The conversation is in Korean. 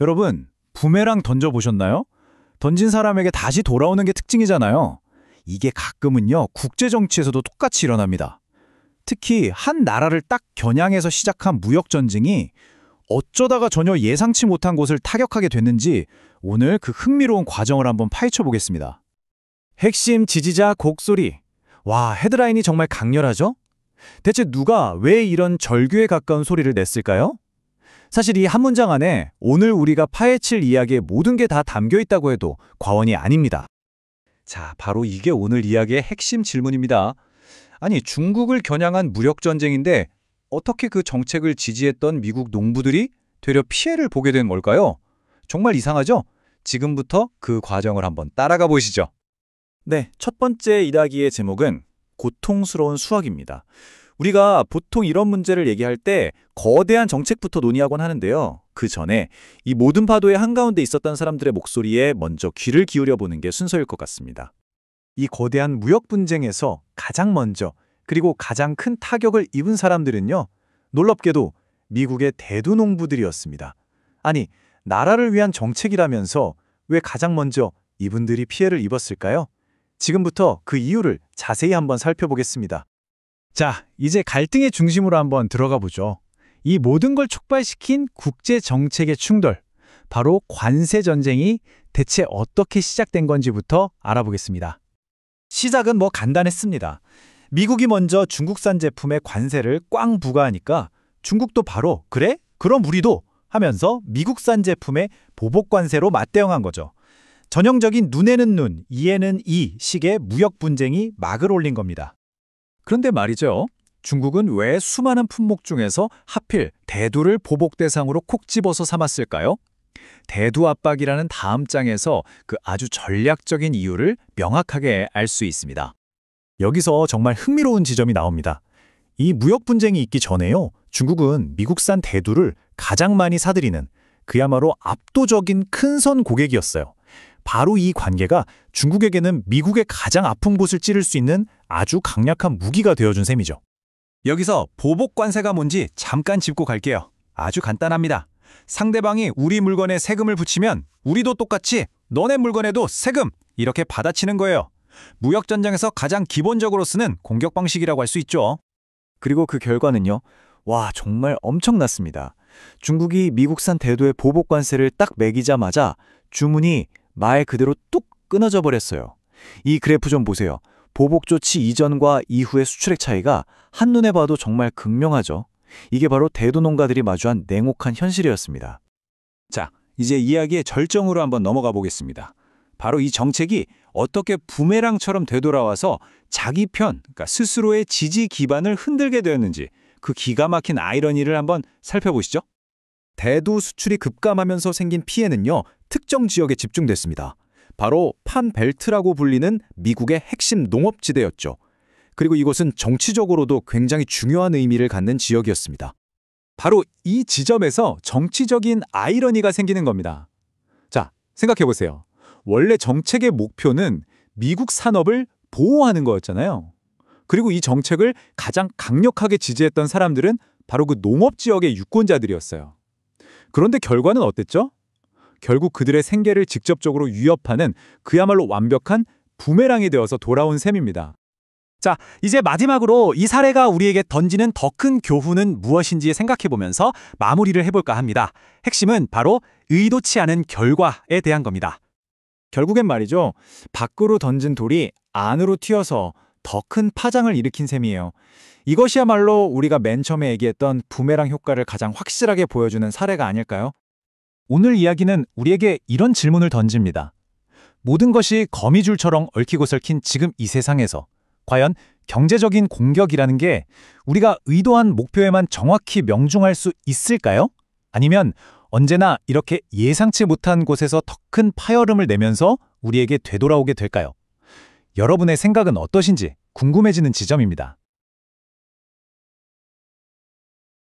여러분, 부메랑 던져보셨나요? 던진 사람에게 다시 돌아오는 게 특징이잖아요. 이게 가끔은요, 국제정치에서도 똑같이 일어납니다. 특히 한 나라를 딱 겨냥해서 시작한 무역전쟁이 어쩌다가 전혀 예상치 못한 곳을 타격하게 됐는지 오늘 그 흥미로운 과정을 한번 파헤쳐 보겠습니다. 핵심 지지자 곡소리. 와, 헤드라인이 정말 강렬하죠? 대체 누가 왜 이런 절규에 가까운 소리를 냈을까요? 사실 이 한 문장 안에 오늘 우리가 파헤칠 이야기의 모든 게 다 담겨 있다고 해도 과언이 아닙니다. 자, 바로 이게 오늘 이야기의 핵심 질문입니다. 아니, 중국을 겨냥한 무력전쟁인데 어떻게 그 정책을 지지했던 미국 농부들이 되려 피해를 보게 된 걸까요? 정말 이상하죠? 지금부터 그 과정을 한번 따라가 보시죠. 네, 첫 번째 이야기의 제목은 고통스러운 수학입니다. 우리가 보통 이런 문제를 얘기할 때 거대한 정책부터 논의하곤 하는데요. 그 전에 이 모든 파도의 한가운데 있었던 사람들의 목소리에 먼저 귀를 기울여 보는 게 순서일 것 같습니다. 이 거대한 무역 분쟁에서 가장 먼저 그리고 가장 큰 타격을 입은 사람들은요. 놀랍게도 미국의 대두농부들이었습니다. 아니, 나라를 위한 정책이라면서 왜 가장 먼저 이분들이 피해를 입었을까요? 지금부터 그 이유를 자세히 한번 살펴보겠습니다. 자, 이제 갈등의 중심으로 한번 들어가 보죠. 이 모든 걸 촉발시킨 국제 정책의 충돌, 바로 관세 전쟁이 대체 어떻게 시작된 건지부터 알아보겠습니다. 시작은 간단했습니다. 미국이 먼저 중국산 제품에 관세를 꽝 부과하니까 중국도 바로 그래? 그럼 우리도 하면서 미국산 제품에 보복 관세로 맞대응한 거죠. 전형적인 눈에는 눈, 이에는 이 식의 무역 분쟁이 막을 올린 겁니다. 그런데 말이죠. 중국은 왜 수많은 품목 중에서 하필 대두를 보복 대상으로 콕 집어서 삼았을까요? 대두 압박이라는 다음 장에서 그 아주 전략적인 이유를 명확하게 알 수 있습니다. 여기서 정말 흥미로운 지점이 나옵니다. 이 무역 분쟁이 있기 전에요. 중국은 미국산 대두를 가장 많이 사들이는 그야말로 압도적인 큰선 고객이었어요. 바로 이 관계가 중국에게는 미국의 가장 아픈 곳을 찌를 수 있는 아주 강력한 무기가 되어준 셈이죠. 여기서 보복 관세가 뭔지 잠깐 짚고 갈게요. 아주 간단합니다. 상대방이 우리 물건에 세금을 붙이면 우리도 똑같이 너네 물건에도 세금! 이렇게 받아치는 거예요. 무역전쟁에서 가장 기본적으로 쓰는 공격 방식이라고 할 수 있죠. 그리고 그 결과는요. 와, 정말 엄청났습니다. 중국이 미국산 대두의 보복 관세를 딱 매기자마자 주문이 말 그대로 뚝 끊어져 버렸어요. 이 그래프 좀 보세요. 보복 조치 이전과 이후의 수출액 차이가 한눈에 봐도 정말 극명하죠. 이게 바로 대두 농가들이 마주한 냉혹한 현실이었습니다. 자, 이제 이야기의 절정으로 한번 넘어가 보겠습니다. 바로 이 정책이 어떻게 부메랑처럼 되돌아와서 자기 편, 그러니까 스스로의 지지 기반을 흔들게 되었는지 그 기가 막힌 아이러니를 한번 살펴보시죠. 대두 수출이 급감하면서 생긴 피해는요, 특정 지역에 집중됐습니다. 바로 판벨트라고 불리는 미국의 핵심 농업지대였죠. 그리고 이곳은 정치적으로도 굉장히 중요한 의미를 갖는 지역이었습니다. 바로 이 지점에서 정치적인 아이러니가 생기는 겁니다. 자, 생각해보세요. 원래 정책의 목표는 미국 산업을 보호하는 거였잖아요. 그리고 이 정책을 가장 강력하게 지지했던 사람들은 바로 그 농업지역의 유권자들이었어요. 그런데 결과는 어땠죠? 결국 그들의 생계를 직접적으로 위협하는 그야말로 완벽한 부메랑이 되어서 돌아온 셈입니다. 자, 이제 마지막으로 이 사례가 우리에게 던지는 더 큰 교훈은 무엇인지 생각해보면서 마무리를 해볼까 합니다. 핵심은 바로 의도치 않은 결과에 대한 겁니다. 결국엔 말이죠. 밖으로 던진 돌이 안으로 튀어서 더 큰 파장을 일으킨 셈이에요. 이것이야말로 우리가 맨 처음에 얘기했던 부메랑 효과를 가장 확실하게 보여주는 사례가 아닐까요? 오늘 이야기는 우리에게 이런 질문을 던집니다. 모든 것이 거미줄처럼 얽히고 설킨 지금 이 세상에서 과연 경제적인 공격이라는 게 우리가 의도한 목표에만 정확히 명중할 수 있을까요? 아니면 언제나 이렇게 예상치 못한 곳에서 더 큰 파열음을 내면서 우리에게 되돌아오게 될까요? 여러분의 생각은 어떠신지 궁금해지는 지점입니다.